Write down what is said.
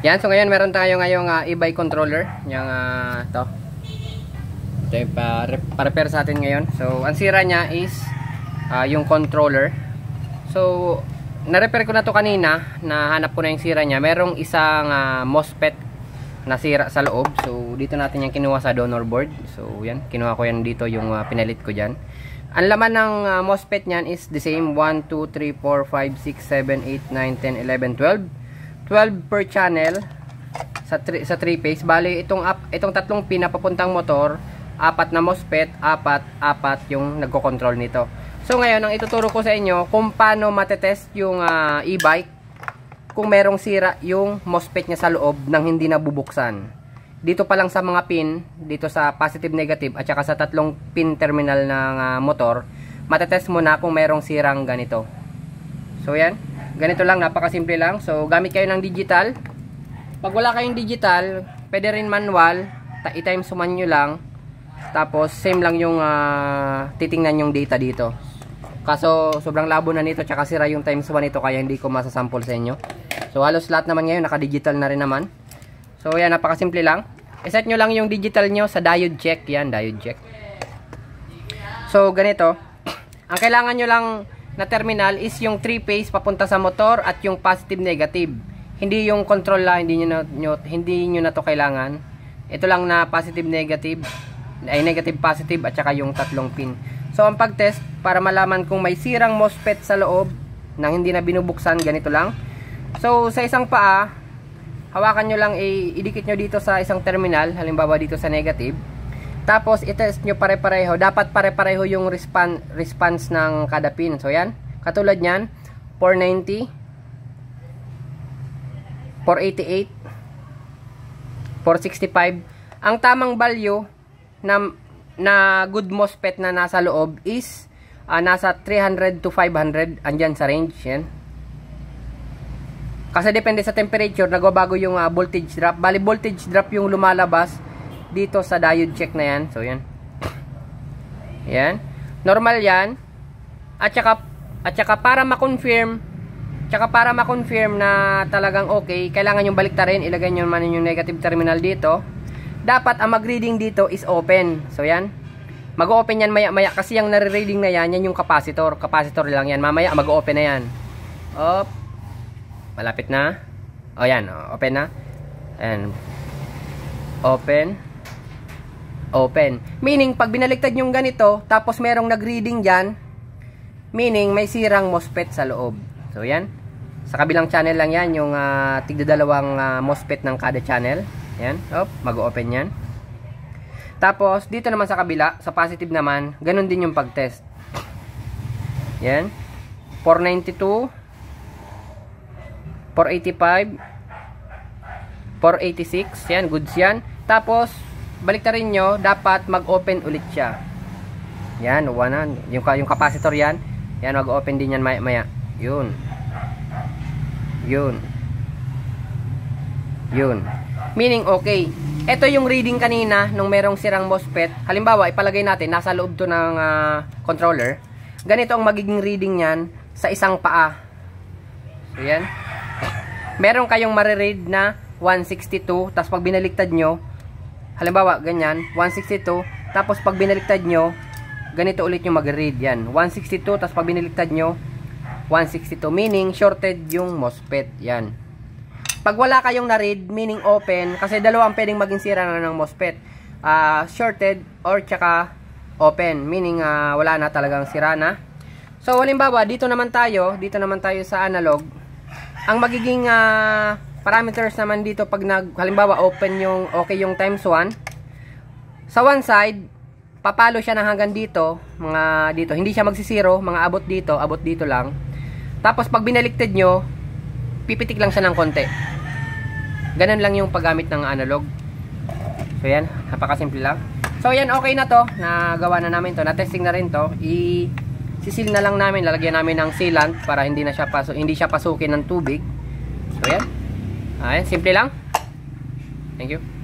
Yan, so ngayon meron tayo ngayong e-bike controller. Yung to. Ito yung pa-repair sa atin ngayon. So, ang sira niya is yung controller. So, na-repair ko na to kanina. Nahanap ko na yung sira niya. Merong isang MOSFET na sira sa loob. So, dito natin yung kinuha sa donor board. So, yan. Kinuha ko yan dito yung pinalit ko dyan. Ang laman ng MOSFET niyan is the same. 1, 2, 3, 4, 5, 6, 7, 8, 9, 10, 11, 12. 12 per channel sa 3 phase. Bali itong tatlong pin na papuntang motor, 4 na MOSFET, 4 yung nagko-control nito. So ngayon ang ituturo ko sa inyo kung paano matetest yung e-bike kung merong sira yung MOSFET niya sa loob nang hindi nabubuksan. Dito pa lang sa mga pin, dito sa positive negative at saka sa tatlong pin terminal ng motor, matetest mo na kung merong sirang ganito. So yan. Ganito lang, napakasimple lang. So, gamit kayo ng digital. Pag wala kayong digital, pwede rin manual. I-times suman nyo lang. Tapos, same lang yung titingnan yung data dito. Kaso, sobrang labo na nito. Tsaka sira yung times 1 nito. Kaya hindi ko masasample sa inyo. So, halos lahat naman ngayon, naka-digital na rin naman. So, yan, napakasimple lang. I-set nyo lang yung digital nyo sa diode check. Yan, diode check. So, ganito. Ang kailangan nyo lang na terminal is yung 3 phase papunta sa motor at yung positive negative. Hindi yung control lang, hindi nyo na to kailangan. Ito lang na positive negative, ay negative positive at saka yung tatlong pin. So ang pagtest para malaman kung may sirang MOSFET sa loob nang hindi na binubuksan, ganito lang. So sa isang paa, hawakan nyo lang, idikit nyo dito sa isang terminal, halimbawa dito sa negative. Tapos, i-test nyo pare-pareho. Dapat pare-pareho yung response ng kada pin. So, yan. Katulad nyan, 490, 488, 465. Ang tamang value na good MOSFET na nasa loob is nasa 300 to 500. Andyan sa range. Yan. Kasi depende sa temperature, nagbabago yung voltage drop. Bali, voltage drop yung lumalabas dito sa diode check na yan. So yan. Yan. Normal yan. At saka para ma-confirm na talagang okay, kailangan yung baliktarin, ilagay nyo man yung negative terminal dito. Dapat ang mag-reading dito is open. So yan. Mag-open yan maya-maya kasi yung nare-reading na yan yung capacitor. Capacitor lang yan. Mamaya mag-open na yan. Op. Malapit na. O yan. Open na. And open. Meaning, pag binaliktad yung ganito, tapos merong nag-reading dyan, meaning, may sirang MOSFET sa loob. So, yan. Sa kabilang channel lang yan, yung tigdadalawang MOSFET ng kada channel. Yan. Mag-open yan. Tapos, dito naman sa kabila, sa positive naman, ganun din yung pag-test. Yan. 492, 485, 486. Yan, goods yan. Tapos, baliktarin nyo, dapat mag-open ulit siya. Yan, yung capacitor yan. Yan, mag-open din yan maya. Yun. Meaning, okay. Ito yung reading kanina nung merong sirang MOSFET. Halimbawa, ipalagay natin, nasa loob to ng controller. Ganito ang magiging reading yan sa isang paa. So, yan. Meron kayong mariread na 162, tapos pag binaliktad nyo, halimbawa, ganyan, 162, tapos pag binaliktad nyo, ganito ulit yung mag-read yan. 162, tapos pag binaliktad nyo, 162, meaning shorted yung MOSFET. Yan. Pag wala kayong na-read, meaning open, kasi dalawang pwedeng maging sira na ng MOSFET. Shorted or tsaka open, meaning wala na talagang sira na. So, halimbawa, dito naman tayo sa analog. Ang magiging parameters naman dito pag halimbawa open okay yung times 1, sa one side papalo siya ng hanggang dito, dito hindi siya magsisiro, mga abot dito lang. Tapos pag binaliktad nyo, pipitik lang siya ng konti. Ganun lang yung paggamit ng analog. So yan, napakasimple lang. So yan, okay na to, nagawa na namin to, na-testing na rin to. Sisil na lang namin, lalagyan namin ng sealant para hindi siya pasukin ng tubig. So yan. Ayan, simple lang. Thank you.